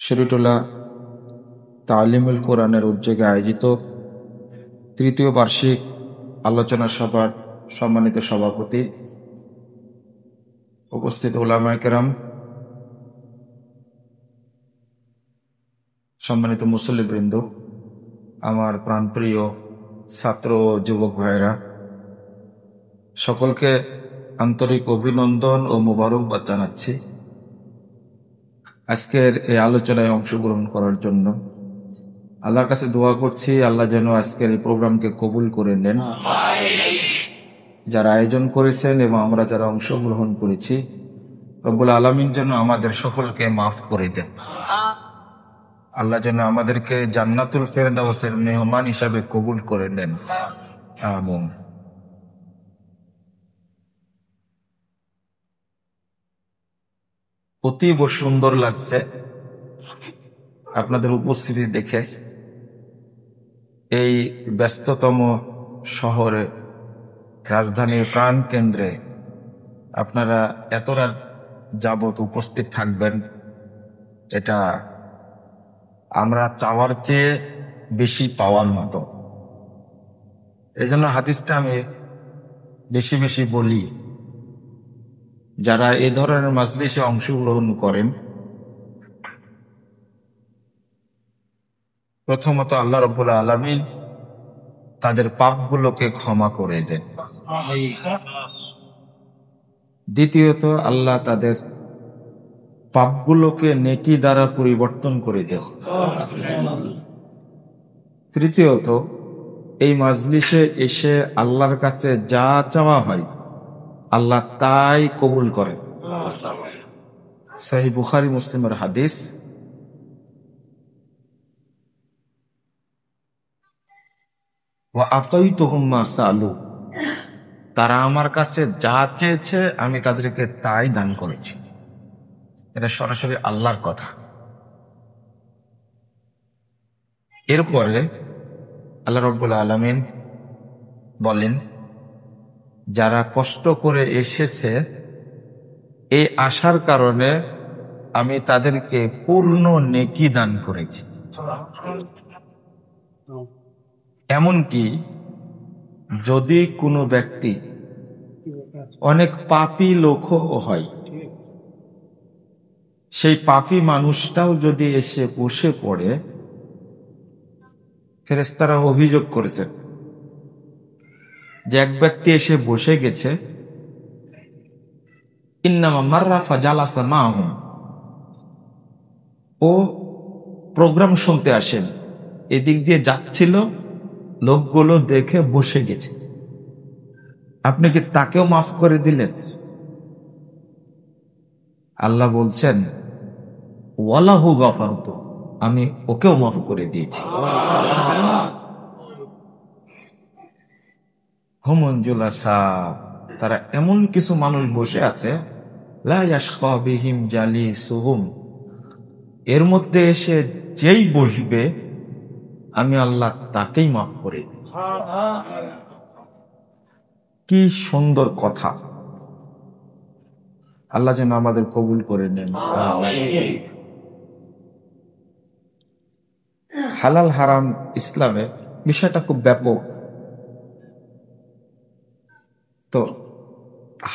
শরীয়তুল্লাহ তালিমুল কোরআনের উদ্যোগে আয়োজিত তৃতীয় বার্ষিক আলোচনা সভার সম্মানিত সভাপতি, উপস্থিত উলামায়ে কেরাম, সম্মানিত মুসল্লিবৃন্দ, আমার প্রাণপ্রিয় ছাত্র ও যুবক ভাইয়েরা, সকলকে আন্তরিক অভিনন্দন ও মোবারকবাদ জানাচ্ছি আজকের এই আলোচনায় অংশগ্রহণ করার জন্য। আল্লাহর কাছে দোয়া করছি, আল্লাহ যেন আজকের এই প্রোগ্রামকে কবুল করে নেন। যারা আয়োজন করেছেন এবং আমরা যারা অংশগ্রহণ করেছি, রব্বুল আলামিন যেন আমাদের সকলকে মাফ করে দেন। আল্লাহ যেন আমাদেরকে জান্নাতুল ফেরদাউসের মেহমান হিসাবে কবুল করে নেন। আমিন। অতীব সুন্দর লাগছে আপনাদের উপস্থিতি দেখে। এই ব্যস্ততম শহরে, রাজধানীর প্রাণ কেন্দ্রে আপনারা এত রাত যাবৎ উপস্থিত থাকবেন, এটা আমরা চাওয়ার চেয়ে বেশি পাওয়ার মতো। এই জন্য হাদিসটা আমি বেশি বেশি বলি, যারা এ ধরনের মাজলিসে অংশগ্রহণ করেন, প্রথমত আল্লাহ রাব্বুল আলামিন তাদের পাপগুলোকে ক্ষমা করে দেন। দ্বিতীয়ত আল্লাহ তাদের পাপগুলোকে নেকি দ্বারা পরিবর্তন করে দেন। তৃতীয়ত এই মাজলিসে এসে আল্লাহর কাছে যা চাওয়া হয় আল্লাহ তাই কবুল করেন। সহিহ বুখারী মুসলিমের হাদিস। ওয়া আতাইতুহুম মা সালু, তারা আমার কাছে যা চেয়েছে আমি তাদেরকে তাই দান করেছি। এটা সরাসরি আল্লাহর কথা। এরপরে আল্লাহ রাব্বুল আলামিন বলেন, যারা কষ্ট করে এসেছে এই আশার কারণে আমি তাদেরকে পূর্ণ নেকি দান করেছি। এমনকি যদি কোনো ব্যক্তি অনেক পাপী লোকও হয়, সেই পাপী মানুষটাও যদি এসে বসে পড়ে, ফেরেশতারা অভিযোগ করেছেন যে এক ব্যক্তি এসে বসে গেছে, ইন্নামা মাররা ফাজালাসা মাহুম, ও প্রোগ্রাম শুনতে আসেন, এদিক দিয়ে যাচ্ছিল, লোকগুলো দেখে বসে গেছে, আপনি কি তাকেও মাফ করে দিলেন? আল্লাহ বলছেন, ওয়ালাহু গাফারতু, আমি ওকেও মাফ করে দিয়েছি। হুমুন জুলাসা, তারা এমন কিছু মানুষ বসে আছে, লা ইয়াশকা বিহিম জালিসুহুম, এর মধ্যে এসে যেই বসবে আমি আল্লাহ তাকেই মাফ করে দিই। কি সুন্দর কথা! আল্লাহ যেন আমাদের কবুল করে নেন। হালাল হারাম ইসলামে বিষয়টা খুব ব্যাপক। তো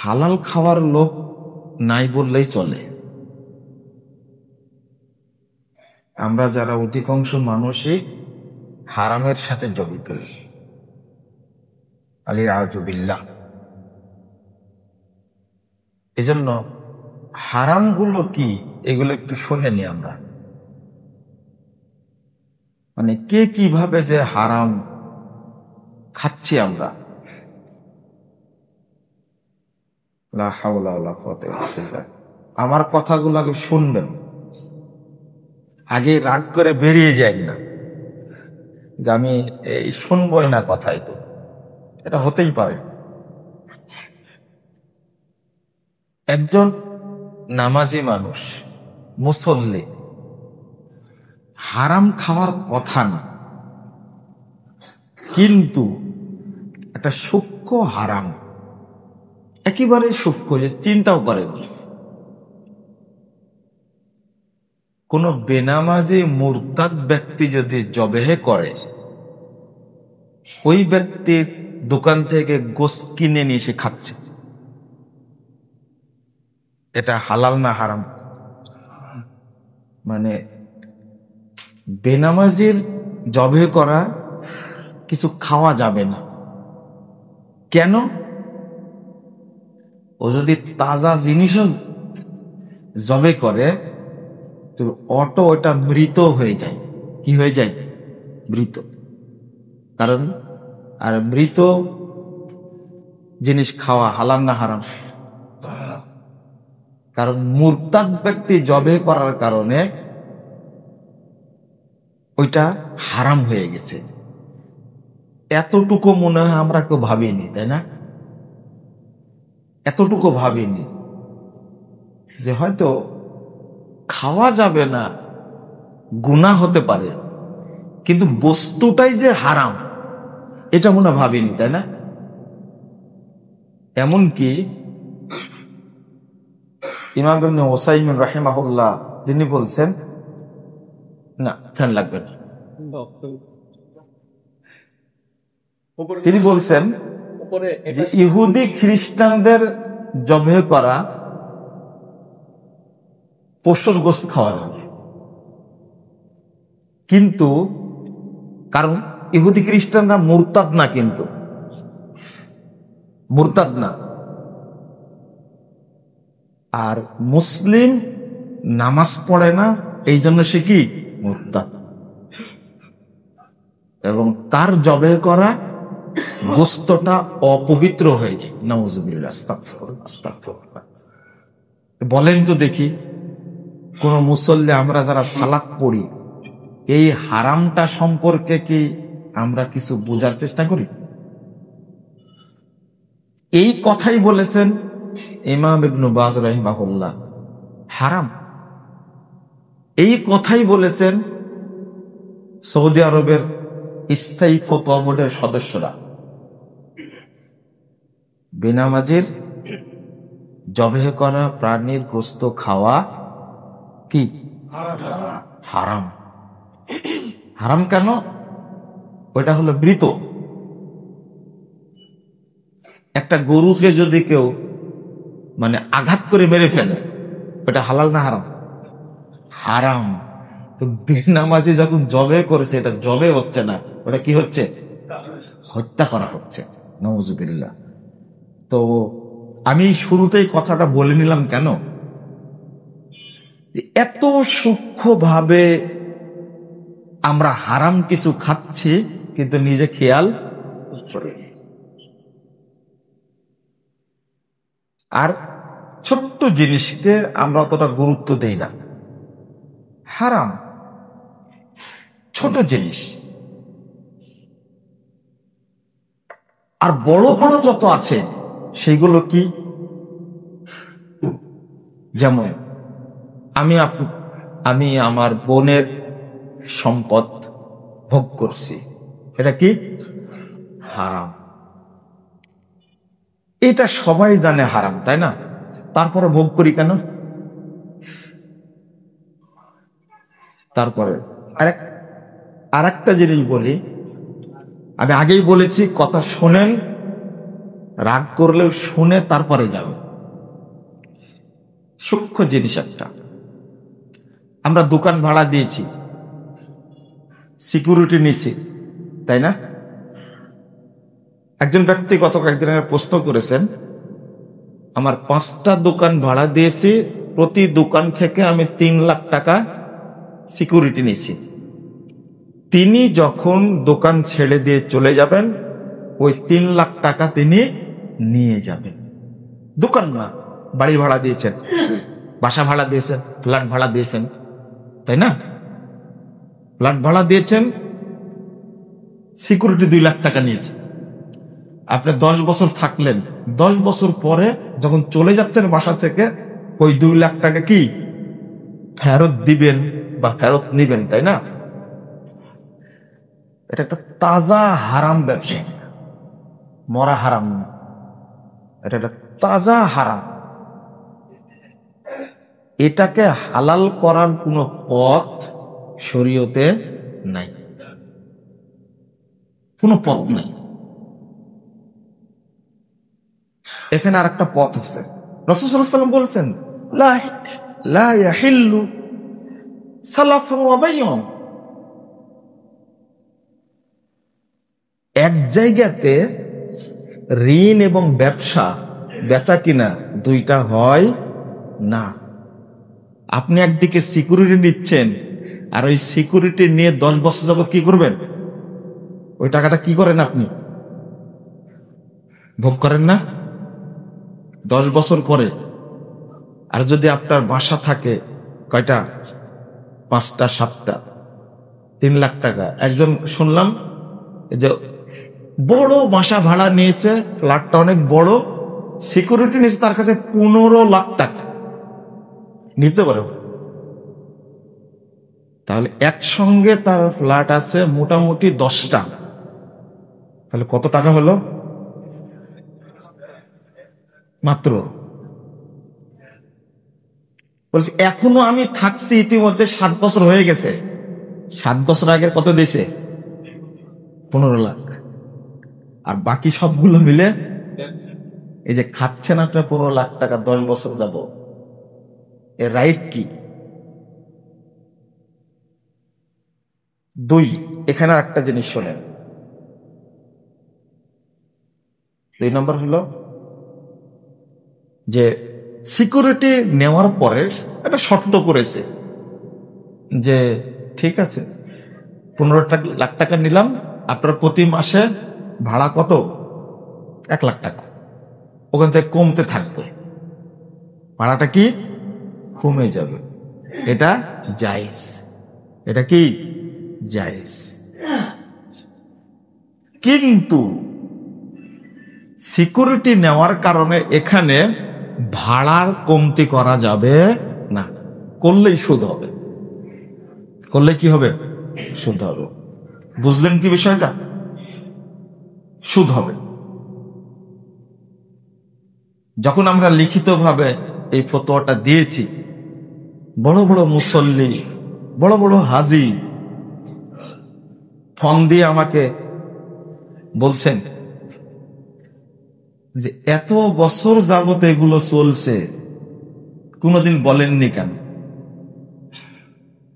হালাল খাওয়ার লোক নাই বললেই চলে। আমরা যারা অধিকাংশ মানুষই হারামের সাথে জড়িত, আলিয়াযু বিল্লাহ। এজন্য হারামগুলো কি এগুলো একটু শুনে নি আমরা, মানে কে কিভাবে যে হারাম খাচ্ছি আমরা। লা হাওলা ওয়ালা কুওয়াতা ইল্লা বিল্লাহ। আমার কথাগুলো আগে শুনবেন, আগে রাগ করে বেরিয়ে যায় না যে আমি এই শুনবই না কথা, এটা হতেই পারে। একজন নামাজি মানুষ, মুসল্লি, হারাম খাওয়ার কথা না, কিন্তু একটা সূক্ষ্ম হারাম, একেবারে সূক্ষ্ম, যে চিন্তাও করে না। কোন বেনামাজি মুরতাদ ব্যক্তি যদি জবেহে করে, ওই ব্যক্তির দোকান থেকে গোশত কিনে নিয়ে এসে খাচ্ছে, এটা হালাল না হারাম? মানে বেনামাজির জবে করা কিছু খাওয়া যাবে না। কেন? ও যদি তাজা জিনিসও জবে করে তো অটো ওটা মৃত হয়ে যায়। কি হয়ে যায়? মৃত। কারণ আর মৃত জিনিস খাওয়া হালাল না হারাম? কারণ মুরতাদ ব্যক্তি জবে করার কারণে ওইটা হারাম হয়ে গেছে। এতটুকু মনে হয় আমরা কেউ ভাবিনি, তাই না? এতটুকু ভাবিনি যে হয়তো খাওয়া যাবে না, গুনাহ হতে পারে, কিন্তু বস্তুটাই যে হারাম এটা মনে ভাবিনি, তাই না? এমনকি ইমাম ইবনে উসাইমিন রাহিমাহুল্লাহ তিনি বলছেন, না ফ্যান লাগবে না, তিনি বলছেন যে ইহুদি খ্রিস্টানদের জবে করা পশুর গোশত খাওয়া যাবে, কিন্তু কারণ ইহুদি খ্রিস্টানরা মুরতাদ না, কিন্তু মুরতাদ না। আর মুসলিম নামাজ পড়ে না, এই জন্য সে কি মুরতাদ, এবং তার জবে করা গোস্তটা অপবিত্র হয়ে যায়। নাউযুবিল্লাহ, আস্তাগফিরুল্লাহ, আস্তাগফিরুল্লাহ। বলেন তো দেখি, কোন মুসল্লি আমরা যারা সালাত পড়ি, এই হারামটা সম্পর্কে কি আমরা কিছু বোঝার চেষ্টা করি? এই কথাই বলেছেন ইমাম ইবনে বাজ রাহিমাহুল্লাহ, হারাম। এই কথাই বলেছেন সৌদি আরবের স্থায়ী ফতোয়া বোর্ডের সদস্যরা। বেনামাজির জবেহ করা প্রাণীর গোশত খাওয়া কি হারাম। হারাম কেন? ওইটা হলো মৃত। একটা গরুকে যদি কেউ মানে আঘাত করে মেরে ফেলে, ওটা হালাল না হারাম? হারাম। তো বেনামাজি যখন জবে করেছে, এটা জবে হচ্ছে না, ওটা কি হচ্ছে? হত্যা করা হচ্ছে। নাউযুবিল্লাহ। তো আমি শুরুতেই কথাটা বলে নিলাম কেন, এত সূক্ষ্মভাবে আমরা হারাম কিছু খাচ্ছি কিন্তু নিজে খেয়াল করি। আর ছোট্ট জিনিসকে আমরা অতটা গুরুত্ব দেই না। হারাম ছোট জিনিস, আর বড় বড় যত আছে সেগুলো কি? যেমন আমি আমার বোনের সম্পদ ভোগ করছি, এটা কি হারাম। এটা সবাই জানে হারাম, তাই না? তারপরে ভোগ করি কেন? তারপরে আর একটা জিনিস বলি, আমি আগেই বলেছি, কথা শোনেন, রাগ করলেও শুনে তারপরে যাবে। সূক্ষ্ম জিনিস একটা, আমরা দোকান ভাড়া দিয়েছি, সিকিউরিটি নিছি, তাই না? একজন ব্যক্তি গত কয়েকদিন আগে প্রশ্ন করেছেন, আমার 5টা দোকান ভাড়া দিয়েছি, প্রতি দোকান থেকে আমি 3 লাখ টাকা সিকিউরিটি নিয়েছি। তিনি যখন দোকান ছেড়ে দিয়ে চলে যাবেন, ওই 3 লাখ টাকা তিনি নিয়ে যাবেন। দোকান না, বাড়ি ভাড়া দিয়েছেন, বাসা ভাড়া দিয়েছেন, ফ্ল্যাট ভাড়া দিয়েছেন, তাই না? ফ্ল্যাট ভাড়া দিয়েছেন, সিকিউরিটি 2 লাখ টাকা নিয়েছে। আপনি 10 বছর থাকলেন, 10 বছর পরে যখন চলে যাচ্ছেন বাসা থেকে, ওই 2 লাখ টাকা কি ফেরত দিবেন বা ফেরত নিবেন, তাই না? এটা একটা তাজা হারাম ব্যবসা, মরা হারাম না, এটা একটা তাজা হারাম। এটাকে হালাল করার কোনো পথ শরীয়তে নাই, কোনো পথ নাই। এখানে আর একটা পথ আছে। রাসূল সাল্লাল্লাহু আলাইহি ওয়াসাল্লাম বলছেন, লা ইয়াহিল্লু সালাফুন ওয়া বাইউন। এক জায়গাতে ঋণ এবং ব্যবসা, বেচা কিনা দুইটা হয় না। আপনি একদিকে সিকিউরিটি নিচ্ছেন, আর ওই সিকিউরিটি নিয়ে 10 বছর যাবত কি করবেন? ওই টাকাটা কি করেন? আপনি ভোগ করেন না 10 বছর পরে। আর যদি আপনার বাসা থাকে কয়টা, 5টা 7টা, 3 লাখ টাকা। একজন শুনলাম যে বড় বাসা ভাড়া নিয়েছে, ফ্ল্যাটটা অনেক বড়, সিকিউরিটি নিয়েছে তার কাছে 15 লাখ টাকা নিতে পারে। তাহলে একসঙ্গে তার ফ্ল্যাট আছে মোটামুটি 10টা, তাহলে কত টাকা হলো? মাত্র বলছি এখনো আমি থাকছি, ইতিমধ্যে 7 বছর হয়ে গেছে। 7 বছর আগের কত দিয়েছে? 15 লাখ। আর বাকি সবগুলো মিলে এই যে খাচ্ছেন আপনার 15 লাখ টাকা 10 বছর যাব, এর রাইট কি? 2, এখানে আর একটা জিনিস শোনেন। 2 নম্বর হলো যে সিকিউরিটি নেওয়ার পরে একটা শর্ত করেছে যে ঠিক আছে 15 লাখ টাকা নিলাম, আপনার প্রতি মাসে ভাড়া কত? 1 লাখ টাকা। ওখান থেকে কমতে থাকবে, ভাড়াটা কি কমে যাবে। এটা জায়েজ, এটা কি জায়েজ। কিন্তু সিকিউরিটি নেওয়ার কারণে এখানে ভাড়ার কমতি করা যাবে না। করলেই সুদ হবে, করলে কি হবে? সুদ হবে। বুঝলেন কি বিষয়টা? সুদ হবে। যখন আমরা লিখিতভাবে এই ফতোয়াটা দিয়েছি, বড় বড় মুসল্লি, বড় বড় হাজি ফোন দিয়ে আমাকে বলছেন যে এত বছর যাবত এগুলো চলছে, কোনোদিন বলেননি কেন?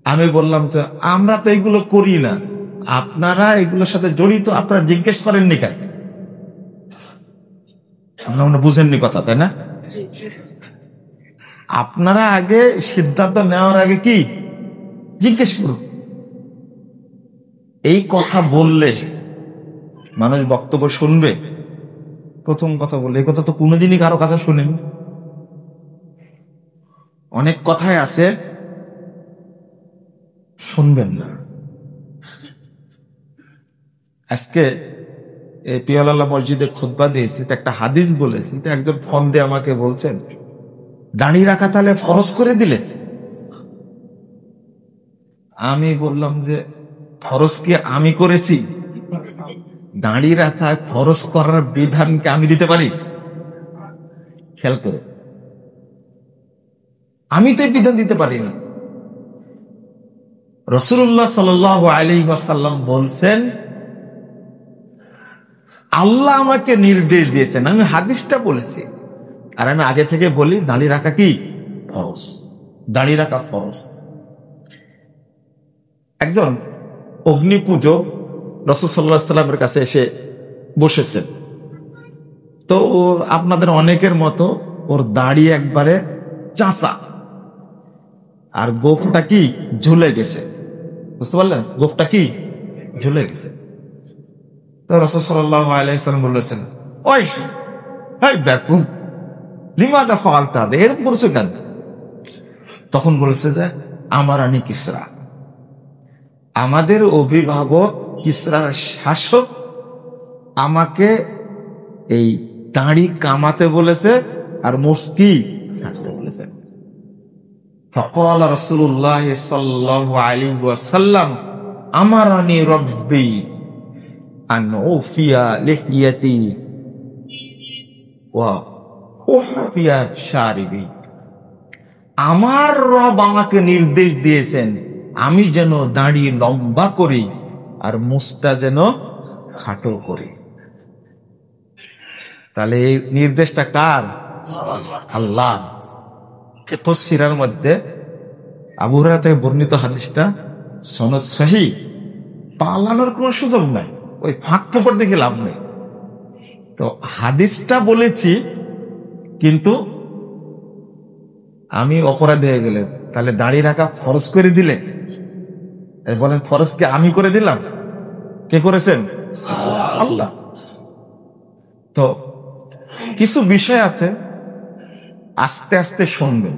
আমি বললাম যে আমরা তো এগুলো করি না, আপনারা এগুলোর সাথে জড়িত, আপনারা জিজ্ঞেস করেননি কেন? আপনারা বুঝেননি কথা, তাই না? আপনারা আগে সিদ্ধান্ত নেওয়ার আগে কি জিজ্ঞেস করুন। এই কথা বললে মানুষ বক্তব্য শুনবে? প্রথম কথা বললে এই কথা তো কোনোদিনই কারো কাছে শুনেন। অনেক কথাই আছে শুনবেন না। আজকে এই পিয়ালাল্লাহ মসজিদে খুতবা দিয়েছি, একটা হাদিস বলেছি, একজন ফোন দিয়ে আমাকে বলছেন দাড়ি রাখা তাহলে ফরজ করে দিলে। আমি বললাম যে ফরজ কি আমি করেছি? দাড়ি রাখা ফরজ করার বিধানকে আমি দিতে পারি? খেয়াল করে, আমি তো এই বিধান দিতে পারি না। রাসূলুল্লাহ সাল্লাল্লাহু আলাইহি ওয়াসাল্লাম বলছেন, আল্লাহ আমাকে নির্দেশ দিয়েছেন, আমি হাদিসটা বলেছি। আর আমি আগে থেকে বলি দাড়ি রাখা কি ফরজ, দাড়ি রাখা ফরজ। একজন অগ্নি পূজক রাসূল সাল্লাল্লাহু আলাইহি ওয়াসাল্লামের কাছে এসে বসেছেন। তো আপনাদের অনেকের মতো ওর দাড়ি একবারে চাচা, আর গোফটা কি ঝুলে গেছে। বুঝতে পারলেন? গোফটা কি ঝুলে গেছে। তো রাসূল সাল্লাল্লাহু আলাইহি ওয়াসাল্লাম বলেছেন, ওই এই বেকুব, লিমাযা ফাআলতা, এরকম করছো কেন? তখন বলেছে যে আমার আনি কিসরা, আমাদের অভিভাবক কিসরার শাসক আমাকে এই দাড়ি কামাতে বলেছে আর মুস্কি ছাড়তে বলেছে। ফাকাল রাসূলুল্লাহ সাল্লাল্লাহু আলাইহি ওয়াসাল্লাম আমারানি রাব্বি আন উফিয়া লিহিয়াতি ওয়া উফিয়া শারিবি। আমার রব আমাকে নির্দেশ দিয়েছেন আমি যেন দাড়ি লম্বা করি আর মুছটা যেন খাটো করি। তাহলে এই নির্দেশটা কার? আল্লাহ। সিরার মধ্যে আবু হুরায়রা থেকে বর্ণিত হাদিসটা সনদ সহিহ, পালানোর কোনো সুযোগ নাই, ওই ফাঁক ফোকর দেখে লাভ নেই। তো হাদিসটা বলেছি, কিন্তু আমি অপরাধী হয়ে গেলে তাহলে দাড়ি রাখা ফরজ করে দিলে বলেন, ফরজকে আমি করে দিলাম? কে করেছেন? আল্লাহ। তো কিছু বিষয় আছে আস্তে আস্তে শুনবেন,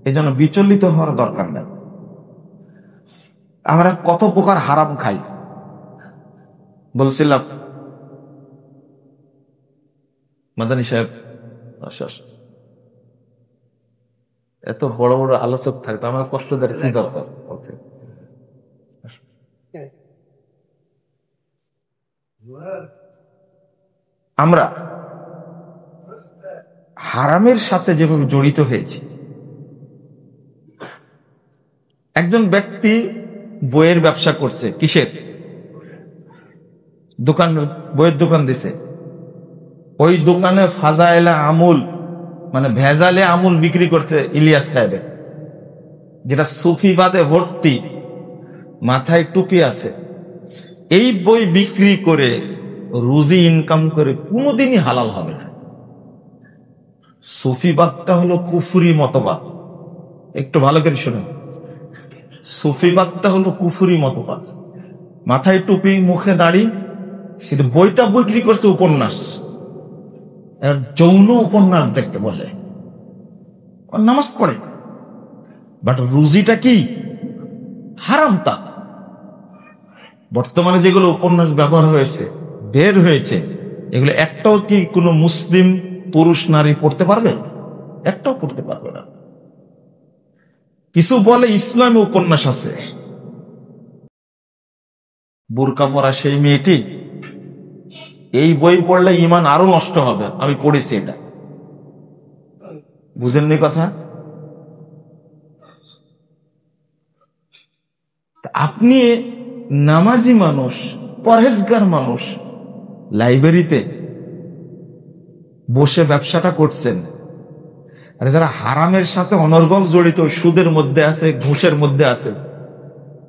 এই জন্য বিচলিত হওয়ার দরকার নেই। আমরা কত প্রকার হারাম খাই বলছিলাম। মাদানী সাহেব এত বড় বড় আলোচক থাকতো, আমার কষ্ট দেয় কি দরকার? আমরা হারামের সাথে যেভাবে জড়িত হয়েছি, একজন ব্যক্তি বইয়ের ব্যবসা করছে, কিসের দোকান? বইয়ের দোকান দিছে। ওই দোকানে ফাজাইলা আমুল মানে ভেজালে আমুল বিক্রি করছে ইলিয়াস সাহেব, যেটা সুফিবাদে ভর্তি, মাথায় টুপি আছে। এই বই বিক্রি করে রুজি ইনকাম করে কোনোদিনই হালাল হবে না। সুফিবাদটা হলো কুফরি মতবাদ, একটু ভালো করে শুনুন। সুফিবাদটা হলো কুফরি মতবাদ, মাথায় টুপি, মুখে দাড়ি, কিন্তু বইটা বিক্রি করছে উপন্যাস, যৌন উপন্যাস দেখতে বলে, নামাজ পড়ে, বাট রুজিটা কি হারাম। তা বর্তমানে যেগুলো উপন্যাস ব্যবহার হয়েছে, বের হয়েছে, এগুলো একটাও কি কোনো মুসলিম পুরুষ নারী পড়তে পারবে? একটাও পড়তে পারবে না। কিছু বলে ইসলামী উপন্যাস আছে, বোরকা পরা সেই মেয়েটি, এই বই পড়লে ঈমান আরো নষ্ট হবে, আমি পড়েছি এটা। বুঝেননি কথা? আপনি নামাজি মানুষ, পরহেজগার মানুষ, লাইব্রেরিতে বসে ব্যবসাটা করছেন, আর যারা হারামের সাথে অনর্গল জড়িত, সুদের মধ্যে আছে, ঘুষের মধ্যে আছে,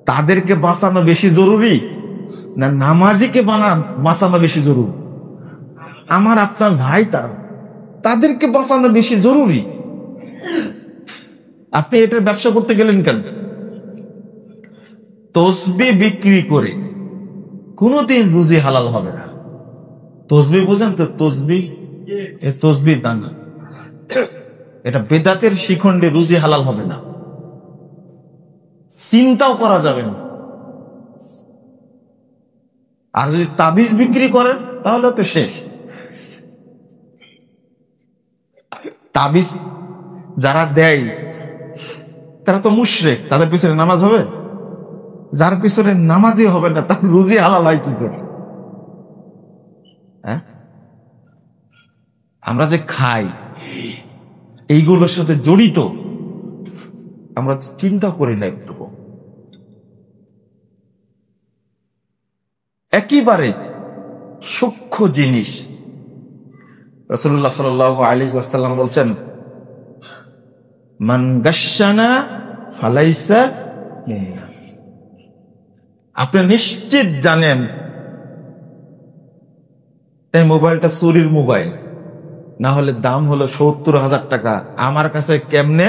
তাদেরকে বাঁচানো বেশি জরুরি না নামাজিকে বাঁচানো বেশি জরুরি? আমার আপনার ভাই, তাদেরকে বাঁচানো বেশি জরুরি। আপনি এটার ব্যবসা করতে গেলেন কেন? তসবি বিক্রি করে কোনোদিন রুজি হালাল হবে না। তসবি বুঝেন তো? তসবি দানা, এটা বেদাতের শিখণ্ডে, রুজি হালাল হবে না, চিন্তাও করা যাবে না। আর যদি তাবিজ বিক্রি করেন তাহলে তো শেষ। তাবিজ যারা দেয় তারা তো মুশরিক, তাদের পিছনে নামাজ হবে? যার পিছনে নামাজই হবে না, তার রুজি হালাল হয় কি করে? হ্যাঁ, আমরা যে খাই এইগুলোর সাথে জড়িত, আমরা চিন্তা করি না একটু। একেবারে সূক্ষ্ম জিনিস। রাসূলুল্লাহ সাল্লাল্লাহু আলাইহি ওয়াসাল্লাম বলছেন, মান গাশশানা ফালাইসা মিন্না। আপনি নিশ্চিত জানেন এই মোবাইলটা চুরির মোবাইল, না হলে দাম হলো ৭০,০০০ টাকা। আমার কাছে কেমনে?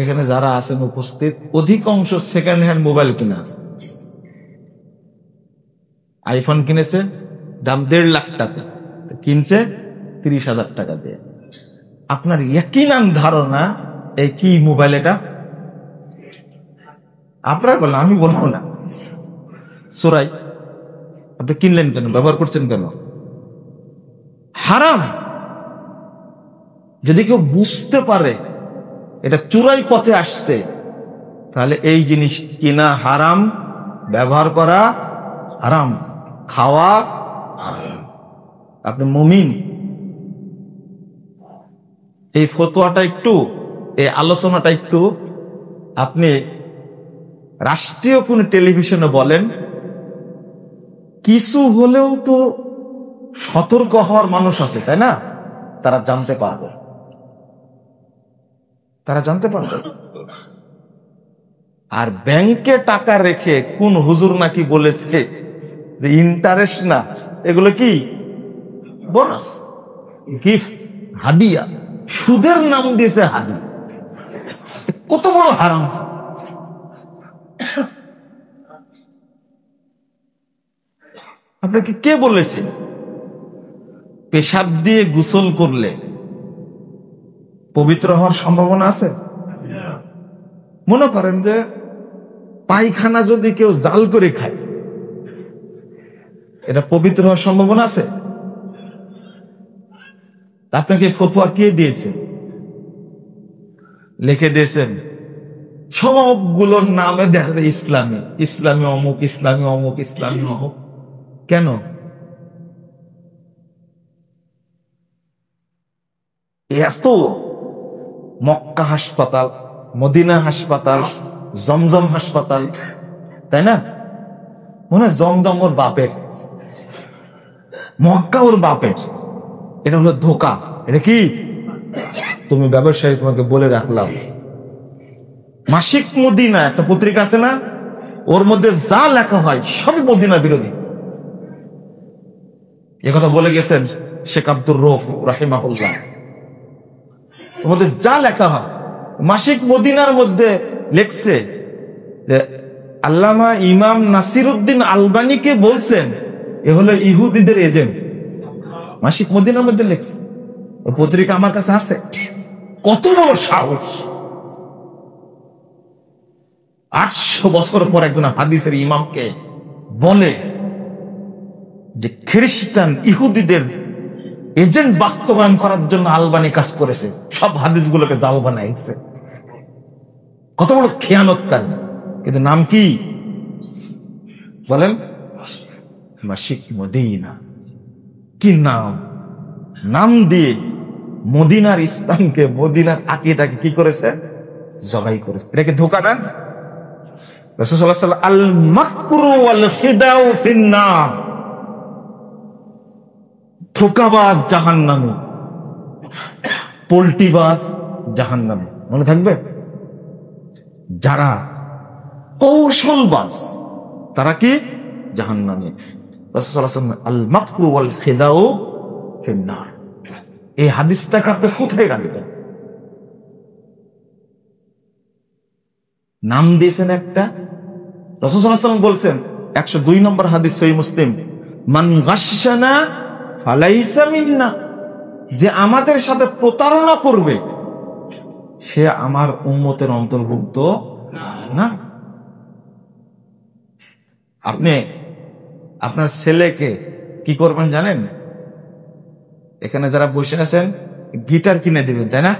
এখানে যারা আছেন উপস্থিত, অধিকাংশ সেকেন্ড হ্যান্ড মোবাইল কিনা আছে। আইফোন কিনেছে, দাম ১.৫ লাখ টাকা, কিনছে ৩০,০০০ টাকা দিয়ে। আপনার ইয়াকিনান ধারণা এই কি মোবাইল? এটা আপনার বলেন, আমি বলবো না। চোরাই। আপনি কিনলেন কেন? ব্যবহার করছেন কেন? হারাম। যদি কেউ বুঝতে পারে এটা চোরাই পথে আসছে, তাহলে এই জিনিস কিনা হারাম, ব্যবহার করা হারাম, খাওয়া হারাম। আপনি মুমিন, এই ফতোয়াটা একটু এই আলোচনাটা একটু আপনি রাষ্ট্রীয় কোন টেলিভিশনে বলেন, কিছু হলেও তো সতর্ক হওয়ার মানুষ আছে, তাই না? তারা জানতে পারবে, তারা জানতে পারবে। আর ব্যাংকে টাকা রেখে কোন হুজুর নাকি বলেছে যে ইন্টারেস্ট না, এগুলো কি বোনাস, গিফট, হাদিয়া, সুদের নাম দিয়েছে হাদিয়া। কত বড় হারাম! আপনাকে কে বলেছে পেশাব দিয়ে গোসল করলে পবিত্র হওয়ার সম্ভাবনা আছে? মনে করেন যে পায়খানা যদি কেউ জাল করে খায়, এটা পবিত্র হওয়ার সম্ভাবনা আছে? আপনাকে ফতোয়া কে দিয়েছে? লিখে দিয়েছেন সবগুলোর নামে দেখা যায় ইসলামী, ইসলামী অমুক, ইসলামী অমুক, ইসলামী অমুক। কেন? এত মক্কা হাসপাতাল, মদিনা হাসপাতাল, জমজম হাসপাতাল, তাই না? মনে হয় জমজম ওর বাপের, মক্কা ওর বাপের। এটা হলো ধোকা। এটা কি? তুমি ব্যবসায়ী, তোমাকে বলে রাখলাম, মাসিক মদিনা একটা পত্রিকা আছে না, ওর মধ্যে যা লেখা হয় সব মদিনা বিরোধী। একথা বলে গেছেন শেখ আব্দুর রউফ রাহিমাহুল্লাহ। ওর মধ্যে যা লেখা হয়, মাসিক মদিনার মধ্যে লেখছে যে আল্লামা ইমাম নাসিরউদ্দিন আলবানীকে বলছেন এ হলো ইহুদিদের এজেন্ট। মাসিক মদিনার মধ্যে লেখছে, ওই পত্রিকা আমার কাছে আছে। কত বড় সাহস! 800 বছর পর একজন হাদিসের ইমামকে বলে যে খ্রিস্টান ইহুদিদের এজেন্ট বাস্তবায়ন করার জন্য আলবানী কাজ করেছে, সব হাদিসগুলোকে জাল বানাইছে। কত বড় খেয়ানতকারী! কিন্তু নাম কি বলেন? মাসিক মদিনা। কি নাম! নাম দিয়ে মদিনার ইসলামকে, মদিনার আকীদাকে কি করেছে? জবাই করেছে। এটা কি ধোঁকা না? রাসূল সাল্লাল্লাহু আলাইহি ওয়াসাল্লাম আল মাকরু ওয়াল খিদাউ ফিন্নার, ধোঁকাবাজ জাহান্নামী, পোল্টিবাজ জাহান্নামী। মনে থাকবে? যারা কৌশলবাজ তারা কি? জাহান্নামী। রাসূল সাল্লাল্লাহু আলাইহি ওয়াসাল্লাম আল মাকরু ওয়াল খিদাউ ফিন্নার। এই হাদিসটাকে আপনি কোথায় রাখবেন? নাম দিয়েছেন একটা। রাসূল সাল্লাল্লাহু আলাইহি ওয়াসাল্লাম বলছেন 102 নম্বর হাদিস সহিহ মুসলিম, মান গাশশানা ফালাইসা মিন্না, যে আমাদের সাথে প্রতারণা করবে সে আমার উম্মতের অন্তর্ভুক্ত না। আপনি আপনার ছেলেকে কি করবেন জানেন? এখানে যারা বসে আছেন গিটার কিনে দিবেন, তাই না?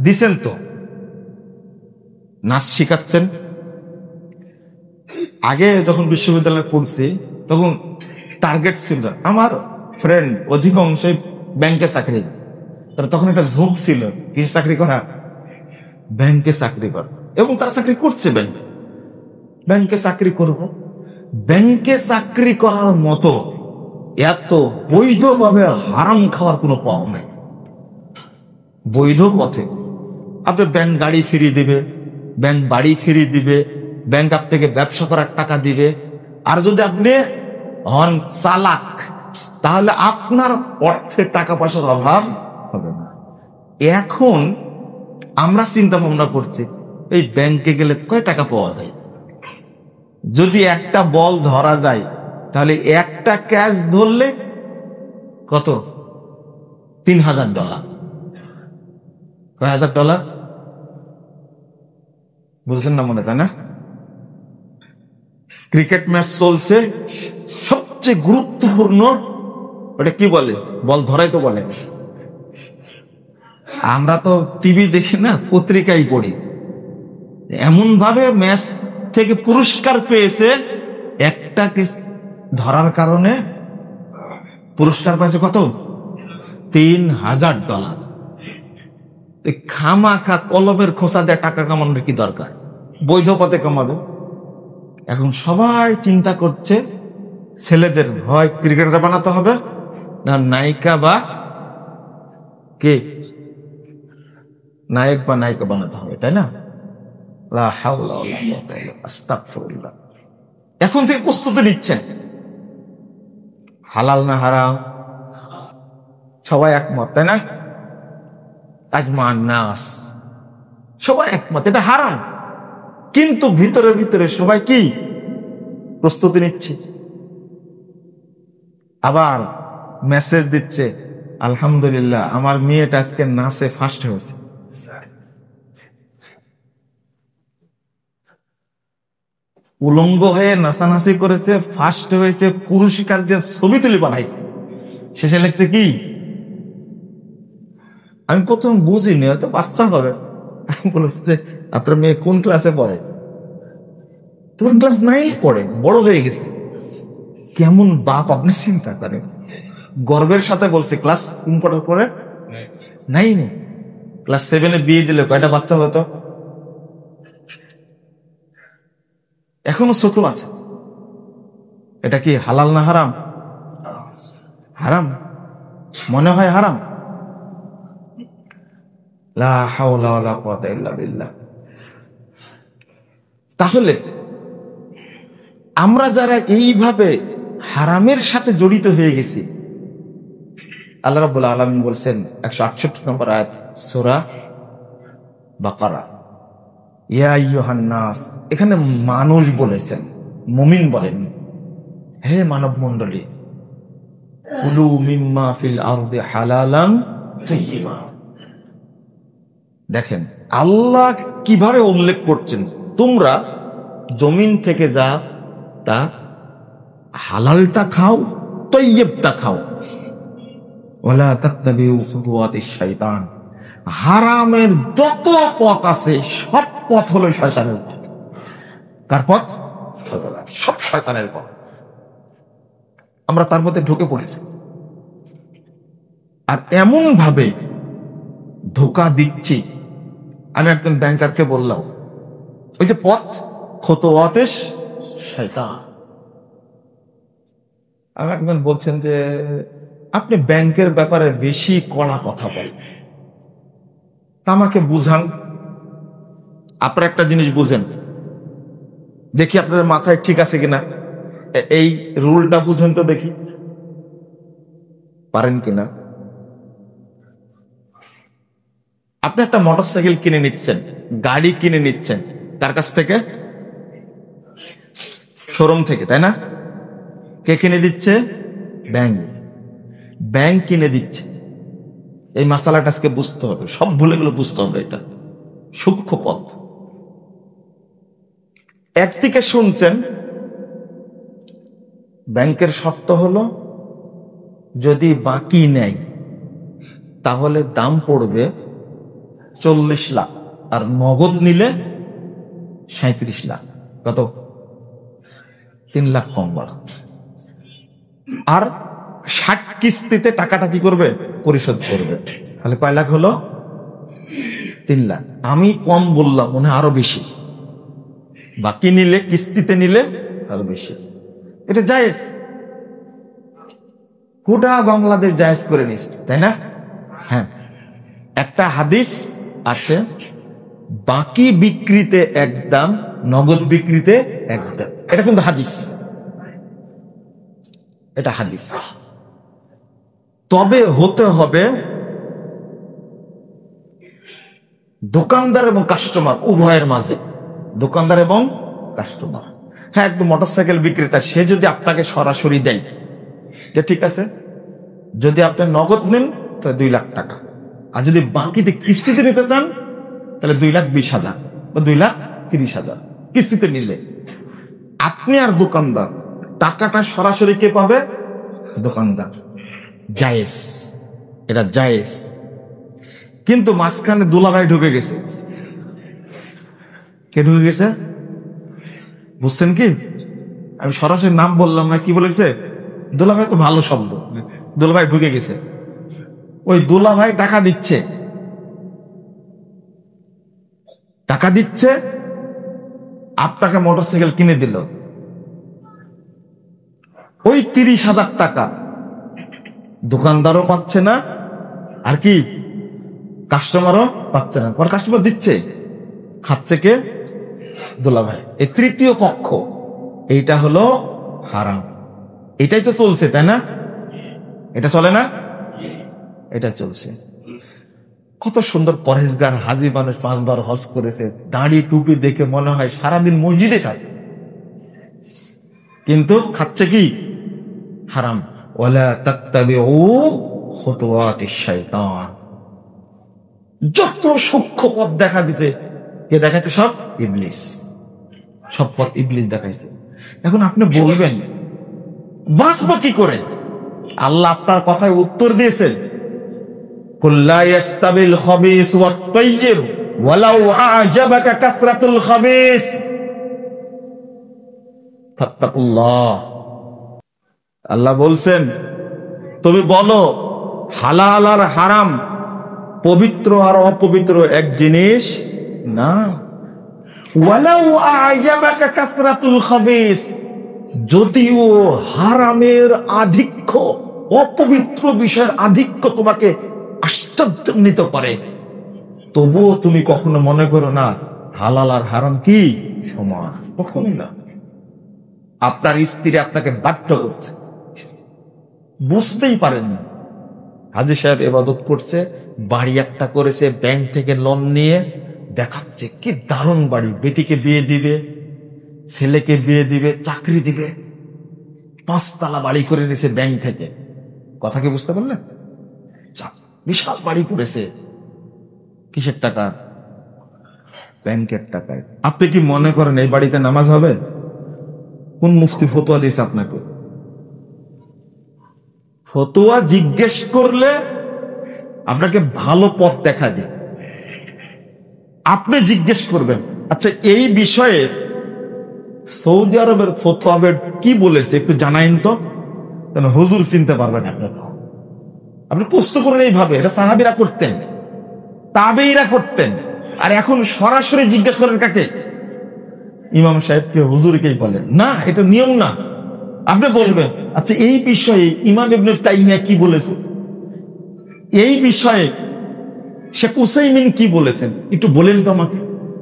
দিছেন তো, নাচ শিখাচ্ছেন। আগে যখন বিশ্ববিদ্যালয়ে পড়ছি তখন টার্গেট ছিল, আমার ফ্রেন্ড অধিকাংশই ব্যাংকে চাকরি, তখন একটা ঝোঁক ছিল কিছু চাকরি করা, ব্যাংকে চাকরি করা, এবং তারা চাকরি করছে। ব্যাংকে চাকরি করব। ব্যাংকে চাকরি করার মতো এত বৈধভাবে হারাম খাওয়ার কোনো পাও নাই। বৈধ পথে আপনি ব্যাংক গাড়ি ফিরিয়ে দিবে, ব্যাংক বাড়ি ফিরিয়ে দিবে, ব্যাংক আপনাকে ব্যবসা করার টাকা দিবে। আর যদি আপনি হন চালাক, তাহলে আপনার অর্থে টাকা পয়সার অভাব হবে না। এখন আমরা চিন্তা ভাবনা করছি এই ব্যাংকে গেলে কয় টাকা পাওয়া যায়। যদি একটা বল ধরা যায় তাহলে একটা ক্যাশ ধরলে কত? $3000। কয় হাজার ডলার? বুঝছেন না মনে, তাই না? ক্রিকেট ম্যাচ চলছে, সবচেয়ে গুরুত্বপূর্ণ ওটা কি বলে? বল ধরাই তো বলে। আমরা তো টিভি দেখি না, পত্রিকায় পড়ি, এমন ভাবে ম্যাচ থেকে পুরস্কার পেয়েছে, একটা ধরার কারণে পুরস্কার পাইছে কত? $3000। খামাখা কলমের খোসা দিয়ে টাকা কামানোর কি দরকার? বৈধ পথে কামাবে। এখন সবাই চিন্তা করছে ছেলেদের হয় ক্রিকেটার বানাতে হবে, না নায়িকা বা কে নায়ক বা নায়িকা বানাতে হবে, তাই না? লা হাওলা ওয়ালা কুওয়াতা ইল্লা বিল্লাহ, আস্তাগফিরুল্লাহ। এখন থেকে প্রস্তুতি নিচ্ছেন। হালাল না হারাম সবাই একমত, তাই না? আজমান নাস, সবাই একমত এটা হারাম, কিন্তু ভিতরে ভিতরে সবাই কি প্রস্তুতি নিচ্ছে। আবার মেসেজ দিচ্ছে, আলহামদুলিল্লাহ আমার মেয়েটা আজকে নাচে ফার্স্ট হয়েছে। উলঙ্গ হয়ে নাচানাচি করেছে, ফার্স্ট হয়েছে, পুরস্কার দিয়ে ছবি তুলে বানাইছে। শেষে লিখছে কি, আমি প্রথম বুঝিনি, হয়তো বাচ্চা হবে। আমি বলছি আপনার মেয়ে কোন ক্লাসে পড়ে? তোমার ক্লাস 9 পড়ে, বড় হয়ে গেছে। কেমন বাপ আপনি চিন্তা করেন। গর্বের সাথে বলছে ক্লাস কোন পড়ে? 9। ক্লাস 7-এ বিয়ে দিলে কয়টা বাচ্চা হতো? এখনো ছোট আছে। এটা কি হালাল না হারাম? হারাম মনে হয়, হারাম। লা হাওলা ওয়ালা কুওয়াতা ইল্লা বিল্লাহ। তাহলে আমরা যারা এইভাবে হারামের সাথে জড়িত হয়ে গেছি, আল্লাহ রাব্বুল আলামিন বলছেন 168 নম্বর আয়াত সূরা বাকারা, ইয়া আইয়ুহান নাস। এখানে মানুষ বলেছেন, মুমিন বলেন। হে মানব মণ্ডলী, কুলু মিম্মা ফিল আরদি হালালান তাইয়্যিবা। দেখেন আল্লাহ কিভাবে উল্লেখ করছেন, তোমরা জমিন থেকে যা তা হালালটা খাও, তাইয়্যিবটা খাও। ওয়ালা তাত্তাবিউ খুতুওয়াতিশ শাইতান। হারামের যত পথ আছে সব পথ হলো শয়তানের পথ। কার পথ? সব শয়তানের পথ। আমরা তার মধ্যে ঢুকে পড়েছি, আর এমন ভাবে ধোঁকা দিচ্ছি। আমি একজন ব্যাংকারকে বললাম, ওই যে পথ খুতুওয়াতিশ শয়তান। আমি একজন বলছেন যে আপনি ব্যাংকের ব্যাপারে বেশি কড়া কথা বলেন, তা আমাকে বুঝান। আপনারা একটা জিনিস বুঝেন, দেখি আপনাদের মাথায় ঠিক আছে কিনা, এই রুলটা বুঝেন তো দেখি পারেন কিনা। আপনি একটা মোটরসাইকেল কিনে নিচ্ছেন, গাড়ি কিনে নিচ্ছেন, কার কাছ থেকে? শোরুম থেকে, তাই না? কে কিনে দিচ্ছে? ব্যাংক। ব্যাংক কিনে দিচ্ছে। এই মাসালাটা আজকে বুঝতে হবে, সব ভুলে গেলে বুঝতে হবে, এটা সূক্ষ্ম পথ। একদিকে শুনছেন ব্যাংকের শর্ত হলো যদি বাকি নেয় তাহলে দাম পড়বে 40 লাখ, আর নগদ নিলে 37 লাখ। কত? 3 লাখ কম বাড়। আর 60 কিস্তিতে টাকাটা কি করবে? পরিশোধ করবে। তাহলে কয় লাখ হলো? 3 লাখ। আমি কম বললাম, মনে আরো বেশি। বাকি নিলে, কিস্তিতে নিলে আরো বেশি। এটা জায়েজ, গোটা বাংলাদেশ জায়েজ করে নিচ্ছে, তাই না? হ্যাঁ, একটা হাদিস আছে, বাকি বিক্রিতে এক দাম, নগদ বিক্রিতে এক দাম। এটা কিন্তু হাদিস, এটা হাদিস। তবে হতে হবে দোকানদার এবং কাস্টমার উভয়ের মাঝে, দোকানদার এবং কাস্টমার। হ্যাঁ, একদম মোটরসাইকেল বিক্রেতা সে যদি আপনাকে সরাসরি দেয় যে ঠিক আছে, যদি আপনি নগদ নেন তাহলে 2 লাখ টাকা, আর যদি বাকিতে কিস্তিতে নিতে চান তাহলে 2,20,000 বা 2,30,000 কিস্তিতে নিলে। আপনি আর দোকানদার, টাকাটা সরাসরি কে পাবে? দোকানদার। জায়েজ, এটা জায়েজ। কিন্তু মাঝখানে দুলাভাই ঢুকে গেছে। কে ঢুকে গেছে বুঝছেন কি? আমি সরাসরি নাম বললাম না, কি বলেছে? দুলাভাই তো ভালো শব্দ। দুলাভাই ঢুকে গেছে। ওই দুলাভাই টাকা দিচ্ছে, টাকা দিচ্ছে, আপনাকে মোটরসাইকেল কিনে দিল, ওই 30,000 টাকা দোকানদারও পাচ্ছে না, আর কি কাস্টমারও পাচ্ছে না। পর কাস্টমার দিচ্ছে, খাচ্ছে কে? দুলাভাই। এই তৃতীয় পক্ষ, এইটা হলো হারাম। এটাই তো চলছে, তাই না? এটা চলে না? এটা চলছে। কত সুন্দর পরহেজগার হাজি মানুষ, 5 বার হজ করেছে, দাড়ি টুপি দেখে মনে হয় সারাদিন মসজিদে থাকে, কিন্তু খাচ্ছে কি? হারাম। ওয়ালা তাত্তাবিউ খুতুওয়াতিশ শাইতান। যত সূক্ষ্ম পথ দেখা দিছে, কে দেখাচ্ছে? সব ইবলিস। সব পথ ইবলিস দেখাইছে। এখন আপনি বলবেন বাঁচবো কি করে? আল্লাহ আপনার কথায় উত্তর দিয়েছেন, কুল লা ইয়াস্তাবিল খাবিস ওয়াত তাইয়্যিব ওয়ালাউ আ'জাবাকা কাসরাতুল খাবিস ফাত্তাকুল্লাহ। আল্লাহ বলছেন, তুমি বলো হালাল আর হারাম, পবিত্র আর অপবিত্র এক জিনিস না। ওয়ালাউ আ'জাবাকা কাসরাতুল খাবিস, যদিও হারামের আধিক্য, অপবিত্র বিষয়ের আধিক্য তোমাকে আশ্চর্যান্বিত করে, তবুও তুমি কখনো মনে করো না হালাল আর হারাম কি সমান। কখনোই না। আপনার স্ত্রী আপনাকে বাধ্য করছে, বুঝতেই পারেন না। হাজী সাহেব ইবাদত করছে, বাড়ি একটা করেছে, ব্যাংক থেকে লোন নিয়ে দেখাচ্ছে কি দারুণ বাড়ি, বেটিকে বিয়ে দিবে, ছেলেকে বিয়ে দিবে, চাকরি দিবে, 5 তলা বাড়ি করে দিয়েছে ব্যাংক থেকে। কথা কি বুঝতে পারলেন? বিশাল বাড়ি করেছে, কিসের টাকা? ব্যাংকের টাকায়। আপনি কি মনে করেন এই বাড়িতে নামাজ হবে? কোন মুফতি ফতোয়া দিয়েছে আপনাকে? ফতোয়া জিজ্ঞেস করলে আপনাকে ভালো পথ দেখা দিই, আপনি জিজ্ঞেস করবেন, আচ্ছা এই বিষয়ে সৌদি আরবের ফতোয়া কি বলেছে একটু জানাইন তো, হুজুর চিনতে পারবেন। আপনি প্রশ্ন করেন এইভাবে। এটা সাহাবীরা করতেন, তাবেঈরা করতেন। আর এখন সরাসরি জিজ্ঞেস করেন কাকে? ইমাম সাহেবকে, হুজুরকেই বলেন না, এটা নিয়ম না। আপনি বলবেন, আচ্ছা এই বিষয়ে ইমাম ইবনে তাইমিয়া কি বলেছে, এই বিষয়ে শেখ উসাইমিন কি বলেছেন, একটু বলেন তো আমাকে।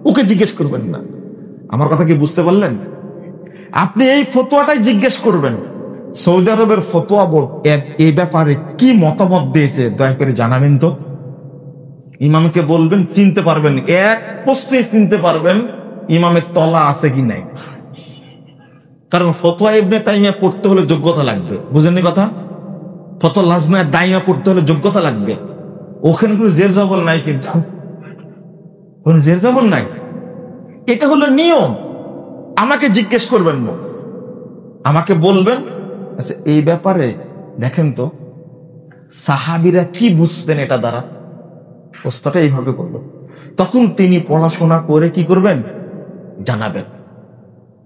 ওকে জিজ্ঞেস করবেন না। আমার কথা কি বুঝতে পারলেন? আপনি এই ফতোয়াটাই জিজ্ঞেস করবেন, সৌদি আরবের ফতোয়া বোর্ড এই ব্যাপারে কি মতামত দিয়েছে, দয়া করে জানাবেন তো। ইমামকে বলবেন, চিনতে পারবেন, এক প্রশ্নে চিনতে পারবেন ইমামের তলা আছে কি নাই। কারণ ফতোয়া ইবনে তাইমিয়া পড়তে হলে যোগ্যতা লাগবে, বুঝেননি কথা? ফতোয়া লাজনা দাইমা পড়তে হলে যোগ্যতা লাগবে। ওখানে কোনো জের জবর নাই, কিন্তু কোন জের জবর নাই, এটা হলো নিয়ম। আমাকে জিজ্ঞেস করবেন না, আমাকে বলবেন, আচ্ছা এই ব্যাপারে দেখেন তো সাহাবীরা কি বুঝতেন এটা দ্বারা। প্রশ্নটা এইভাবে করবেন, তখন তিনি পড়াশোনা করে কি করবেন জানাবেন।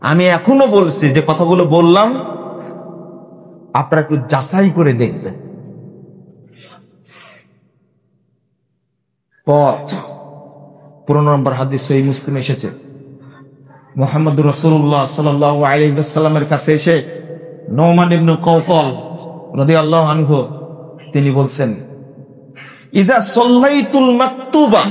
আমি এখনো বলছি যে কথাগুলো বললাম, আপনারা একটু যাচাই করে দেখবেন। পথ 15 নম্বর হাদিস সহিহ মুসলিম এসেছে, মুহাম্মদুর রাসূলুল্লাহ সাল্লাল্লাহু আলাইহি ওয়াসাল্লামের কাছে এসে নোমান ইবনে কওকাল রাদিয়াল্লাহু আনহু তিনি বলছেন, ইযা সাল্লাইতুল মাকতুবা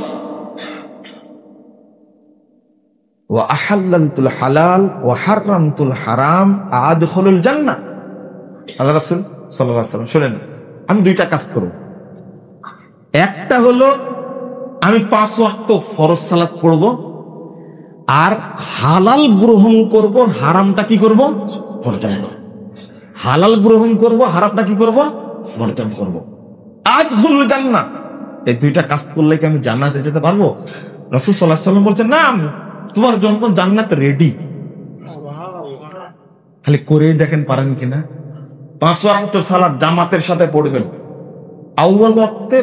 ওয়া আহাল্লাতুল হালাল ওয়া হারামতুল হারাম আদখুলুল জান্নাহ। আল্লাহ রাসূল সাল্লাল্লাহু আলাইহি ওয়াসাল্লাম, শুনেন, আমি 2টা কাজ করব। একটা হলো আমি 5 ওয়াক্ত ফরজ সালাত পড়ব, আর হালাল গ্রহণ করব, হারামটা কি করব বর্জন করব। হালাল গ্রহণ করব, হারামটা কি করব বর্জন করব। আদখুলুল জান্নাহ। এই 2টা কাজ করলে কি আমি জান্নাতে যেতে পারবো? রাসূল সাল্লাল্লাহু আলাইহি ওয়াসাল্লাম বলছেন, না, তোমার জন্য জান্নাত রেডি, খালি করেই দেখেন পারেন কিনা। 5 ওয়াক্ত সালাত জামাতের সাথে পড়বেন, আউয়াল ওয়াক্তে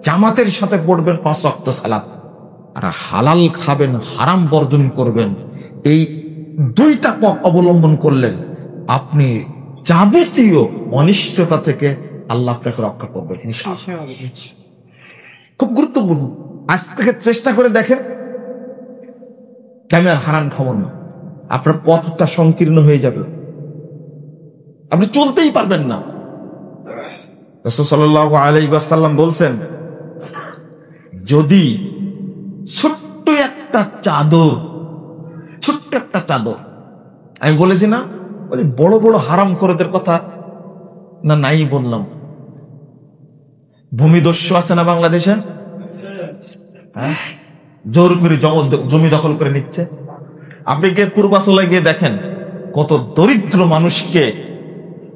জামাতের সাথে পড়বেন 5 ওয়াক্ত সালাত, আর হালাল খাবেন, হারাম বর্জন করবেন। এই 2টা পথ অবলম্বন করলেন আপনি যাবতীয় অনিষ্টতা থেকে আল্লাহ আপনাকে রক্ষা করবেন ইনশাআল্লাহ। খুব গুরুত্বপূর্ণ। আজ থেকে চেষ্টা করে দেখেন, আমি আর হারাম খাবো না, আপনার পথটা সংকীর্ণ হয়ে যাবে, আপনি চলতেই পারবেন না। রাসূল সাল্লাল্লাহু আলাইহি ওয়াসাল্লাম বলছেন, যদি ছোট্ট একটা চাদর, ছোট্ট একটা চাদর, আমি বলেছি না ওই বড় বড় হারামখোরদের কথা না, নাই বললাম। ভূমিদস্যু আছে না বাংলাদেশে, হ্যাঁ, জোর করে জমি দখল করে নিচ্ছে। আপনি গিয়ে পূর্বাচলে গিয়ে দেখেন কত দরিদ্র মানুষকে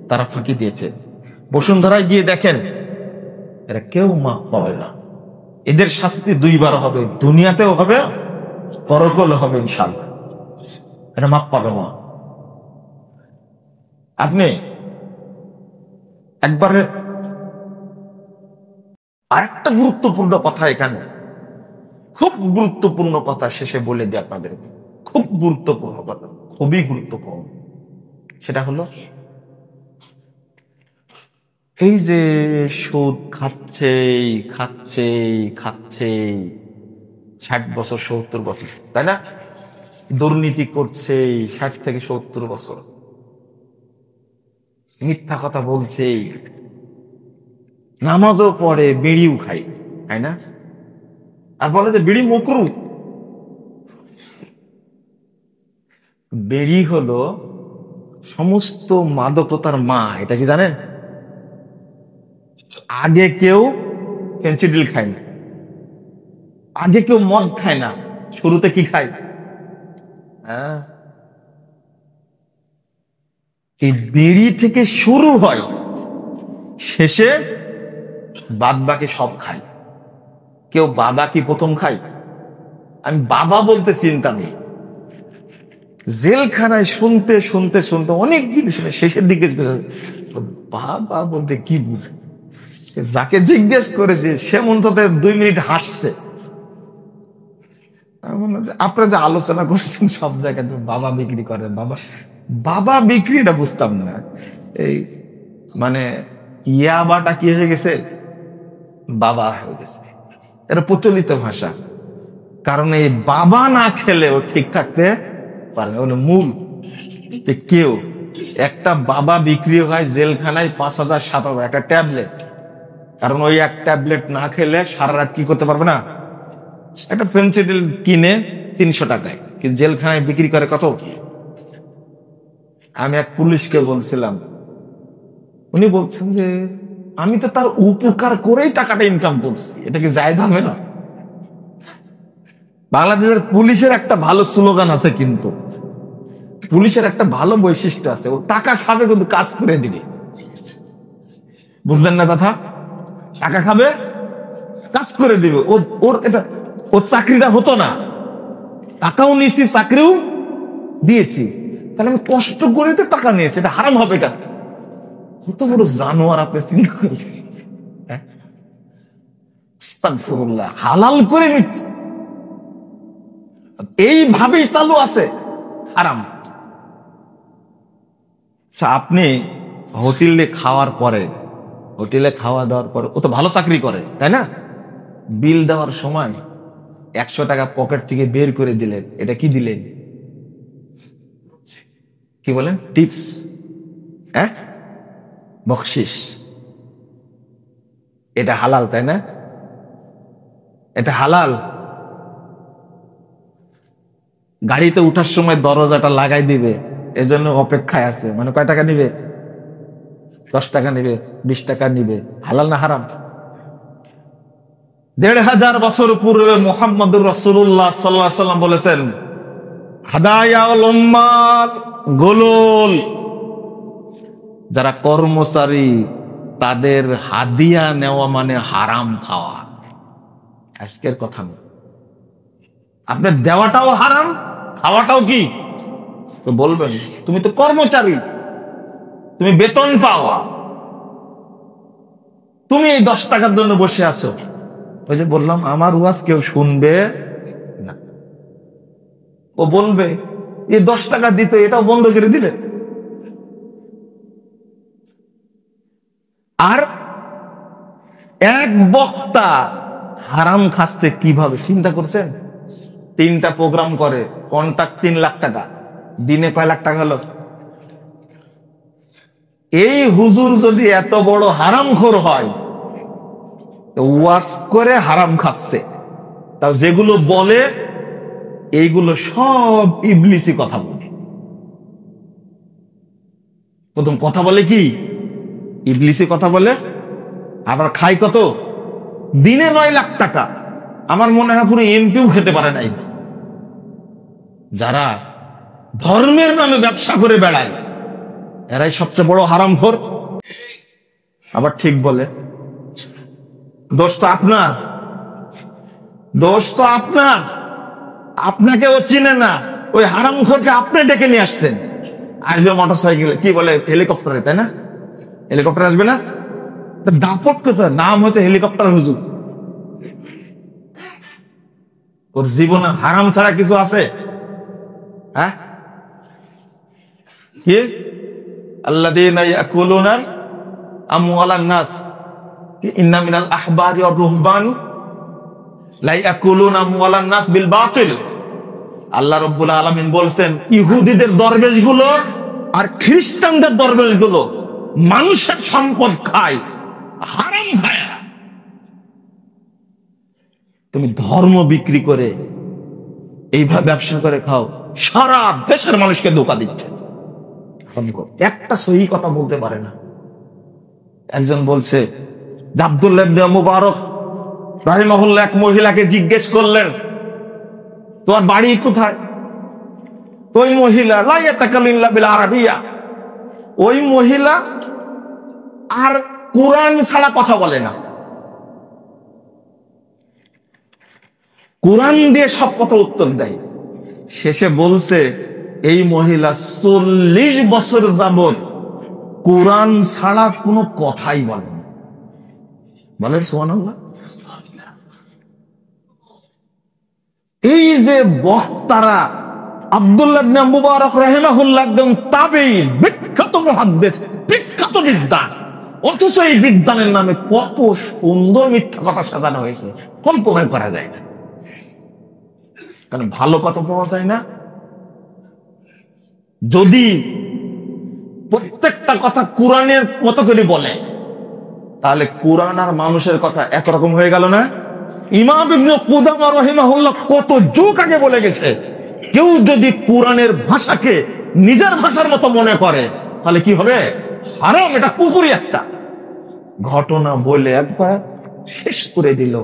তারা ফাঁকি দিয়েছে। বসুন্ধরায় গিয়ে দেখেন, এরা কেউ মাপ পাবে না, এদের শাস্তি দুইবার হবে, দুনিয়াতেও হবে, পরকালে হবে ইনশাআল্লাহ, এটা মাপ পাবে না। আপনি একবারে আরেকটা গুরুত্বপূর্ণ কথা, এখানে খুব গুরুত্বপূর্ণ কথা শেষে বলে দিই আপনাদের, খুব গুরুত্বপূর্ণ কথা, খুবই গুরুত্বপূর্ণ। সেটা হলো এই যে সুদ খাচ্ছে খাচ্ছে খাচ্ছে 60 বছর 70 বছর, তাই না? দুর্নীতি করছে 60 থেকে 70 বছর, মিথ্যা কথা বলছে, নামাজও পড়ে, বিড়িও খাই, তাই না? আর বলে যে বিড়ি মাকরুহ। বিড়ি হলো সমস্ত মাদকতার মা, এটা কি জানেন? আগে কেউ ফেন্সিডিল খায় না, আগে কেউ মদ খায় না, শুরুতে কি খায়? এই বিড়ি থেকে শুরু হয়, শেষে বাদ বাকি সব খায়। কেউ বাবা কি প্রথম খায়? আমি বাবা বলতে চিন্তা নেই, জেলখানায় শুনতে শুনতে শুনতে অনেকদিন শুনে শেষের দিকে বাবা বলতে কি বুঝে, যাকে জিজ্ঞেস করেছে সে মন্ততে 2 মিনিট হাসছে। আপনারা যে আলোচনা করেছেন সব জায়গায় বাবা বিক্রি করেন, বাবা বাবা বিক্রিটা বুঝতাম না। এই মানে ইয়াবাটা কি হয়ে গেছে, বাবা হয়ে গেছে, এটা প্রচলিত ভাষা। কারণ এই বাবা না খেলেও ঠিক থাকতে পারে না, মূল। কেউ একটা বাবা বিক্রি হয় জেলখানায় 5,000 7,000 একটা ট্যাবলেট, কারণ ওই এক ট্যাবলেট না খেলে সারা রাত কি করতে পারবে না। একটা ফেন্সিডিল কিনে 300 টাকায়, কিন্তু জেলখানায় বিক্রি করে কত? আমি এক পুলিশকে বলছিলাম, উনি বলছেন যে আমি তো তার উপকার করেই টাকাটা ইনকাম করছি, এটা কি জায়েজ হবে না? বাংলাদেশের পুলিশের একটা ভালো স্লোগান আছে, কিন্তু পুলিশের একটা ভালো বৈশিষ্ট্য আছে, ও টাকা খাবে কিন্তু কাজ করে দিবে। বুঝলেন না কথা? টাকা খাবে, কাজ করে দিবে। ওর এটা, ওর চাকরিটা হতো না, টাকাও নিয়েছি চাকরিও দিয়েছি, তাহলে আমি কষ্ট করে তো টাকা নিয়েছি, এটা হারাম হবে কেন? কত বড় জানোয়ার আপনি চিন্তা করেছেন। আস্তাগফিরুল্লাহ, হালাল করে নিচ্ছে, এইভাবেই চালু আছে হারাম। আচ্ছা, আপনি হোটেলে খাওয়ার পরে, হোটেলে খাওয়া দাওয়ার পরে, ও তো ভালো চাকরি করে তাই না, বিল দেওয়ার সময় 100 টাকা পকেট থেকে বের করে দিলেন, এটা কি দিলেন? কি বলেন? টিপস, হ্যাঁ, বকশিস। এটা হালাল তাই না? এটা হালাল। গাড়িতে উঠার সময় দরজাটা লাগাই দিবে, এজন্য অপেক্ষায় আছে, মানে কয় টাকা নিবে? 10 টাকা নিবে, 20 টাকা নিবে। হালাল না হারাম? 1500 বছর পূর্বে মুহাম্মদুর রাসূলুল্লাহ সাল্লাল্লাহু আলাইহি ওয়াসাল্লাম বলেছেন, হাদায়াউল উম্মাত গুলুল, যারা কর্মচারী তাদের হাদিয়া নেওয়া মানে হারাম খাওয়া। আজকের কথা না, আপনার দেওয়াটাও হারাম, খাওয়াটাও কি? তো বলবেন তুমি তো কর্মচারী, তুমি বেতন পাওয়া, তুমি এই 10 টাকার জন্য বসে আছো। ওই যে বললাম, আমার ওয়াজ কেউ শুনবে না, ও বলবে এই 10 টাকা দিত, এটাও বন্ধ করে দিলে। আর এক বক্তা হারাম খাচ্ছে কিভাবে, চিন্তা করছেন? 3টা প্রোগ্রাম করে, কন্ট্রাক্ট 3 লাখ টাকা, দিনে কয় লাখ টাকা হলো? এই হুজুর যদি এত বড় হারামখোর হয়, তো ওয়াজ করে হারাম খাচ্ছে, তাও যেগুলো বলে এইগুলো সব ইবলিসি কথা বলে। প্রথম কথা বলে কি? ইবলিসি কথা বলে। আবার খাই কত? দিনে 9 লাখ টাকা। আমার মনে হয় পুরো এমপিও খেতে পারে নাই। যারা ধর্মের নামে ব্যবসা করে বেড়ায়, এরাই সবচেয়ে বড় হারামখোর। আবার ঠিক বলে। দোষ তো আপনার, দোষ তো আপনার। আপনাকে ও চিনে না, ওই হারামখোরকে আপনি ডেকে নিয়ে আসছেন। আসবে মোটরসাইকেলে, কি বলে, হেলিকপ্টারে, তাই না? হেলিকপ্টার আসবে না? দাপট কোথায়? নাম হচ্ছে হেলিকপ্টার হুজুর। ওর জীবনে হারাম ছাড়া কিছু আছে? হ্যাঁ, কি আল্লাযীনা ইয়াকুলুনা আমওয়ালান নাস ইন্না মিনাল আহবারি ওয়ার রুহবানি লা ইয়াকুলুনা আমওয়ালান নাস বিল বাতিল। আল্লাহ রাব্বুল আলামিন বলছেন, ইহুদিদের দরবেশগুলো আর খ্রিস্টানদের দরবেশগুলো মানুষের সম্পদ খায়, হারাম খায়। তুমি ধর্ম বিক্রি করে এইভাবে ব্যবসা করে খাও, সারা দেশের মানুষকে ধোঁকা দিচ্ছে। একটা সহি কথা বলতে পারে না। একজন বলছে যে আব্দুল্লাহ ইবনে মুবারক রাহিমাহুল্লাহ এক মহিলাকে জিজ্ঞেস করলেন, তোমার বাড়ি কোথায়? তো ওই মহিলা লা ইয়াতাকাল্লামু ইল্লা বিল আরাবিয়া, ওই মহিলা আর কোরআন ছাড়া কথা বলে না, কোরআন দিয়ে সব কথা উত্তর দেয়। শেষে বলছে এই মহিলা 40 বছর যাবত কোরআন ছাড়া কোনো কথাই বলে না। বলেন সুবহানাল্লাহ। এই যে বক্তারা, আব্দুল্লাহ ইবনে মুবারক রাহিমাহুল্লাহ একদম তাবেঈ, বিখ্যাত মুহাদ্দিস, বিখ্যাত বিদ্বান, অথচ এই বিদ্বানের নামে কত সুন্দর মিথ্যা কথা সাজানো হয়েছে, কল্পনা করা যায় না। কারণ ভালো কথা পাওয়া যায় না। যদি প্রত্যেকটা কথা কোরআনের মতো করে বলে, তাহলে কোরআন আর মানুষের কথা একরকম হয়ে গেল না? ইমাম ইবনে কুদামা রাহিমাহুল্লাহ কত যুগ আগে বলে গেছে, কেউ যদি কোরআনের ভাষাকে নিজের ভাষার মতো মনে করে তাহলে কি হবে? হারাম, এটা কুফরি একটা ঘটনা বলে একবার শেষ করে দিল।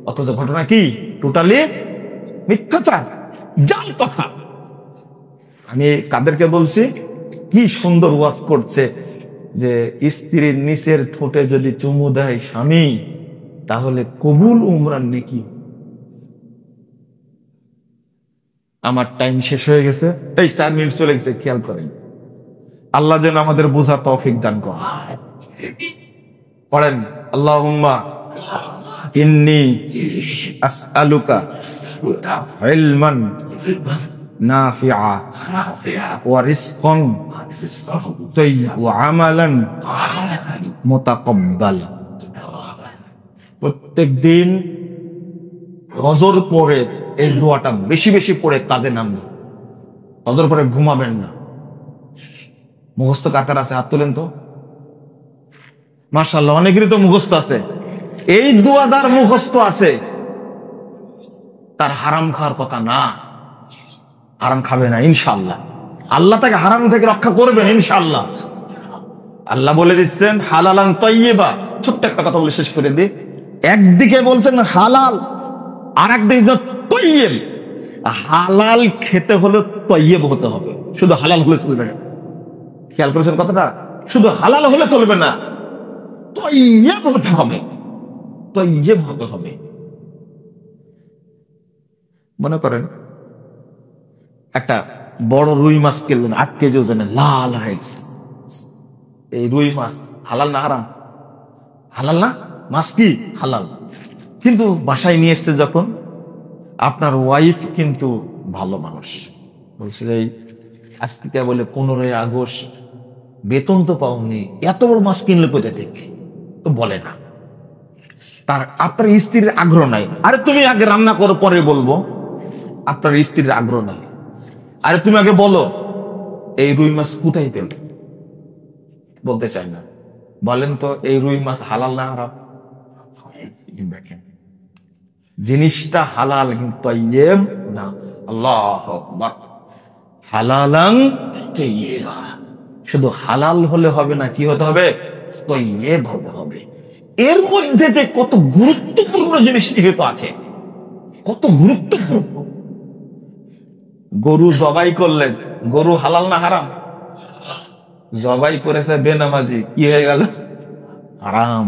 অথচ ঘটনা কি? টোটালি মিথ্যাচার, জাল কথা। আমি কাদেরকে বলছি? কি সুন্দর ওয়াজ করছে যে স্ত্রীর নিচের ঠোঁটে যদি চুমু দেয় স্বামী, তাহলে কবুল উমরার নেকি। আমার টাইম শেষ হয়ে গেছে, এই 4 মিনিট চলে গেছে, খেয়াল করেন। আল্লাহ যেন আমাদের বোঝার তৌফিক দান করেন। পড়েন, আল্লাহুম্মা ইন্নী আসআলুকা ইলমান নাফিআ ওয়া রিজকান তাইয়্যিব ওয়া আমালান মুতাকাব্বাল। প্রত্যেক দিন ফজর পরে এই দোয়াটা বেশি বেশি পড়ে কাজে নামবে। ফজর পরে ঘুমাবেন না। মুখস্থ কার কার আছে? হাত তোলেন তো। মাশাআল্লাহ, অনেকেরই তো মুখস্থ আছে। এই 2000 মুখস্থ আছে, তার হারাম খাওয়ার কথা না। হারাম খাবে না ইনশাআল্লাহ। আল্লাহ তাকে হারাম থেকে রক্ষা করবেন ইনশাআল্লাহ। আল্লাহ বলে দিচ্ছেন হালালান তাইয়্যিবা। ছোট্ট একটা কথা বলে শেষ করে দিই। একদিকে বলছেন হালাল, আর একদিকে তাইয়্যিব। হালাল খেতে হলে তাইয়্যিব হতে হবে, শুধু হালাল হলে চলবে না। খেয়াল করেছেন কথাটা? শুধু হালাল হলে চলবে না, তাইয়্যিব হতে হবে, তাইয়্যিব হতে হবে। মনে করেন একটা বড় রুই মাছ কিনলেন, 8 কেজি ওজনে, লাল হয়ে গেছে। এই রুই মাছ হালাল না হারাম? হালাল না? মাছ কি হালাল। কিন্তু বাসায় নিয়ে এসছে যখন, আপনার ওয়াইফ কিন্তু ভালো মানুষ, বলছে এই আজকে বলে 15ই আগস্ট, বেতন তো পাওনি, এত বড় মাছ কিনলে কোথা থেকে? তো বলে না। তার আপনার স্ত্রীর আগ্রহ নাই, আরে তুমি আগে রান্না করো পরে বলবো। আপনার স্ত্রীর আগ্রহ নাই। আরে তুমি আগে বলো এই রুই মাছ কোথায় পেল, বলতে চাই না। বলেন তো এই রুই মাছ হালাল না হারাম? দেখেন জিনিসটা হালাল কিন্তু তাইয়্যিব না। আল্লাহু আকবার। হালালান তাইয়্যিবা, শুধু হালাল হলে হবে না, কি হতে হবে? তাইয়্যিব হতে হবে। এর মধ্যে যে কত গুরুত্বপূর্ণ জিনিস নিহিত আছে, কত গুরুত্বপূর্ণ। গরু জবাই করলেন, গরু হালাল না হারাম? জবাই করেছে বেনামাজি, কি হয়ে গেল? হারাম।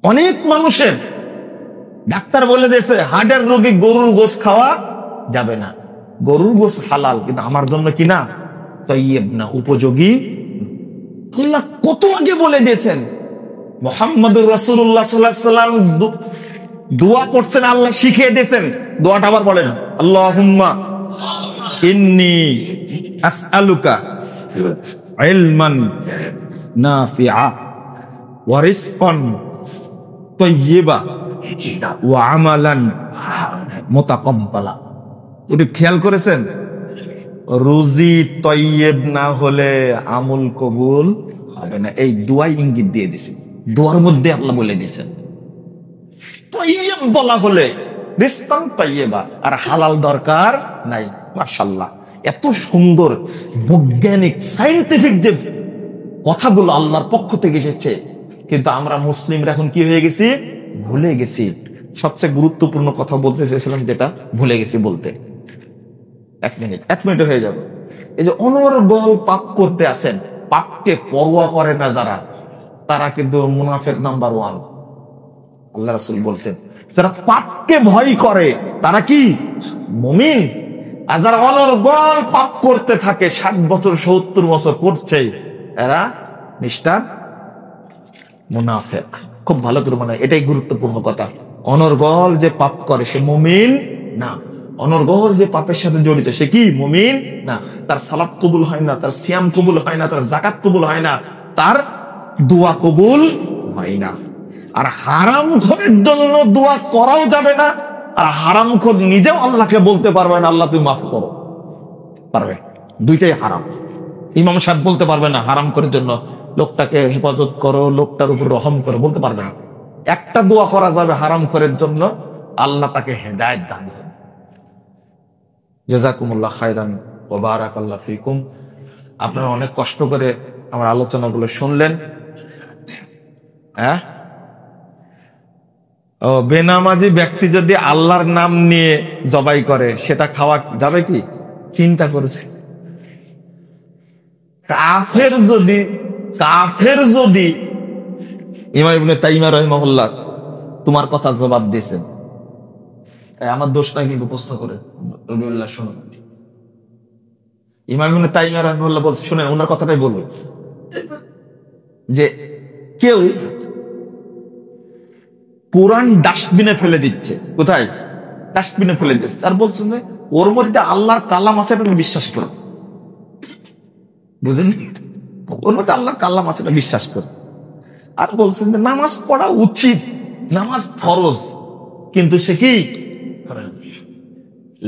অনেক মানুষের ডাক্তার বলে দিয়েছে হার্টের রোগী গরুর গোশত খাওয়া যাবে না। গরুর গোশত হালাল, কিন্তু আমার জন্য কি না? তাইয়্যিব না, উপযোগী। আল্লাহ কত আগে বলে দিয়েছেন। মুহাম্মদুর রাসূলুল্লাহ সাল্লাল্লাহু আলাইহি ওয়াসাল্লাম দোয়া করছেন, আল্লাহ শিখিয়ে দিয়েছেন। দোয়াটা আবার বলেন, আল্লাহুম্মা ইন্নী আসআলুকা ইলমান নাফিআ ওয়া রিজকান তাইয়্যিবা ওয়া আমালান মুতাকাব্বালা। একটু খেয়াল করেছেন? রুজি তাইয়্যিব না হলে আমল কবুল হবে না। এই দোয়াই ইঙ্গিত দিয়ে দিয়েছেন, দোয়ার মধ্যে আল্লাহ বলে দিয়েছেন তাইয়্যিব বলা হলে রিজকান তাইয়্যিবা, আর হালাল দরকার নাই। মাশাআল্লাহ, এত সুন্দর বৈজ্ঞানিক সায়েন্টিফিক যে কথাগুলো আল্লাহর পক্ষ থেকে এসেছে, কিন্তু আমরা মুসলিমরা এখন কি হয়ে গেছি? ভুলে গেছি। সবচেয়ে গুরুত্বপূর্ণ কথা বলতে চেয়েছিলাম, যেটা ভুলে গেছি বলতে। এক মিনিট হয়ে যাবে। এই যে অনর্গল পাপ করতে আসেন, পাপকে পরোয়া করে না যারা, তারা কিন্তু মুনাফিক নাম্বার 1। আল্লাহ রাসূল বলছেন যারা পাপকে ভয় করে তারা কি? মুমিন। আর যারা অনর্গল পাপ করতে থাকে, 60 বছর 70 বছর করছে, এরা মিস্টার মুনাফিক। খুব ভালো করে মনে হয়, এটাই গুরুত্বপূর্ণ কথা। অনর্গল যে পাপ করে সে মুমিন না। অনর্গল যে পাপের সাথে জড়িত সে কি? মুমিন না। তার সালাত কবুল হয় না, তার সিয়াম কবুল হয় না, তার যাকাত কবুল হয় না, তার দোয়া কবুল হয় না। আর হারামখোরের জন্য দোয়া করাও যাবে না, আর হারামখোর নিজেও আল্লাহকে বলতে পারবে না আল্লাহ তুমি মাফ করো, পারবে? দুইটাই হারাম। ইমাম সাহেব বলতে পারবে না হারামখোরের জন্য লোকটাকে হেফাজত করো, লোকটার উপর রহম করো, বলতে পারবে না। একটা দোয়া করা যাবে হারামখোরের জন্য, আল্লাহ তাকে হেদায়েত দান করুন। জাযাকুমুল্লাহ খায়রান ওয়া বারাকাল্লাহু ফীকুম। আপনারা অনেক কষ্ট করে আমার আলোচনাগুলো শুনলেন। হ্যাঁ, ও বেনামাজি ব্যক্তি যদি আল্লাহর নাম নিয়ে জবাই করে সেটা খাওয়া যাবে কি? চিন্তা করেছে? কাফের যদি ইমাম ইবনে তাইমিয়া রাহিমাহুল্লাহ তোমার কথা জবাব দিয়েছেন, আমার দোষটা কিন্তু প্রশ্ন করে শুনুন। ইমাম ইবনে তাইমিয়া রাহিমাহুল্লাহ বলছে, শুনেন ওনার কথাটাই বলবো, যে কেউ কোরআন ডাস্টবিনে ফেলে দিচ্ছে। কোথায়? ডাস্টবিনে ফেলে দিচ্ছে। আর বলছেন যে ওর মধ্যে আল্লাহর কালাম আছে, এটা বিশ্বাস করো। বুঝেন? ওর মধ্যে আল্লাহর কালাম আছে, এটা বিশ্বাস করো। আর বলছেন যে নামাজ পড়া উচিত, নামাজ ফরজ, কিন্তু সে কি?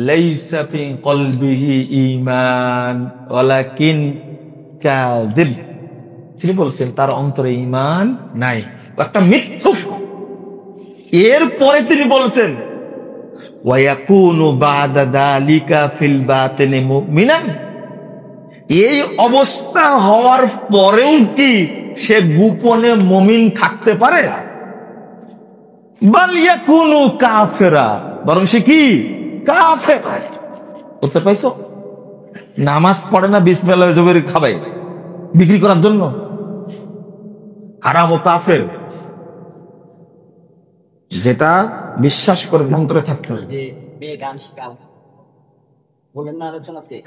লাইসা ফি কলবিহি ঈমান ওয়ালাকিন কাযিব। তিনি বলছেন তার অন্তরে ঈমান নাই, একটা মিথ্যুক। এরপরে তিনি বলছেন ওয়া ইয়াকুনু বাদা যালিকা ফিল বাতিনি মুমিনান। এই অবস্থা হওয়ার পরেও কি সে গোপনে মুমিন থাকতে পারে? বাল ইয়াকুনু কাফেরা, বরং সে কি? কাফের। উত্তর পাইছো? নামাজ পড়ে না, বিসমিল্লাহ জবরে খাবে বিক্রি করার জন্য, হারাম ও কাফের। যেটা বিশ্বাস করে মন্ত্রে থাকতে হবে।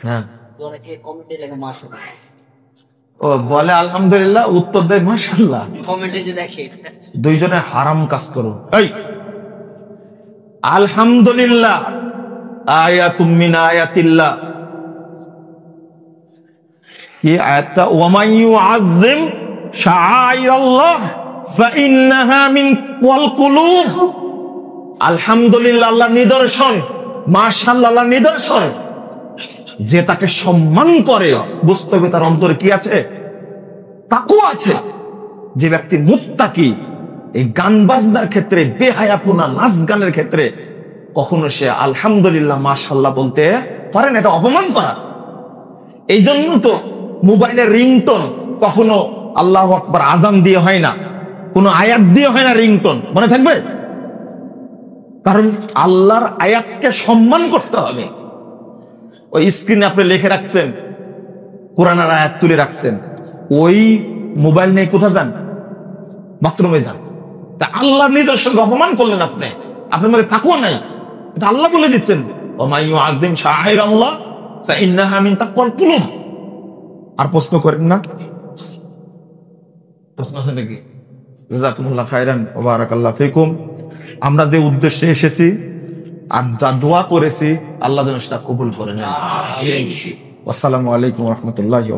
হ্যাঁ, ও বলে আলহামদুলিল্লাহ, উত্তর দেয় মাশাআল্লাহ। দুইজনে হারাম কাজ করো। এই আলহামদুলিল্লাহ আয়াতুম মিন আয়াতিল্লাহ, কি আয়াতটা? ওয়া মান ইউআযযিম শাআইরাল্লাহ ফাইন্নাহা মিন ওয়াল কুলুব। আলহামদুলিল্লাহ আল্লাহর নিদর্শন, মাশাআল্লাহ নিদর্শন। যে তাকে সম্মান করে বুঝতে হবে তার অন্তরে কি আছে, তাকওয়া আছে। যে ব্যক্তি মুত্তাকি, এই গান বাজনার ক্ষেত্রে, বেহায়াপনা, নাচ গানের ক্ষেত্রে কখনো সে আলহামদুলিল্লাহ মাশাআল্লাহ বলতে পারে না, এটা অপমান করা। এই জন্য তো মোবাইলের রিংটোন কখনো আল্লাহু আকবার আজান দিয়ে হয় না, কোনো আয়াত দিয়ে হয় না রিংটোন, মনে থাকবে? কারণ আল্লাহর আয়াতকে সম্মান করতে হবে। ওই স্ক্রিনে আপনি লিখে রাখছেন, কোরআনের আয়াত তুলে রাখছেন, ওই মোবাইল নিয়ে কোথায় যান? বাথরুমে যান। তা আল্লাহর নিদর্শনকে অপমান করলেন আপনি, আপনার মধ্যে তাকওয়া নাই। এটা আল্লাহ বলে দিচ্ছেন, ওয়া মা ইউআযযিম শাআইরাল্লাহ ফাইন্নাহা মিন তাকওয়াল কুলুব। আর প্রশ্ন করেন না, প্রশ্ন আছে নাকি? জাযাকুমুল্লাহ খাইরান ওয়া বারাকাল্লাহু ফিকুম। আমরা যে উদ্দেশ্যে এসেছি আর যা দোয়া করেছি, আল্লাহ যেন সেটা কবুল করে নেন। আসসালামু আলাইকুম ওয়া রাহমাতুল্লাহি ওয়া বারাকাতুহু।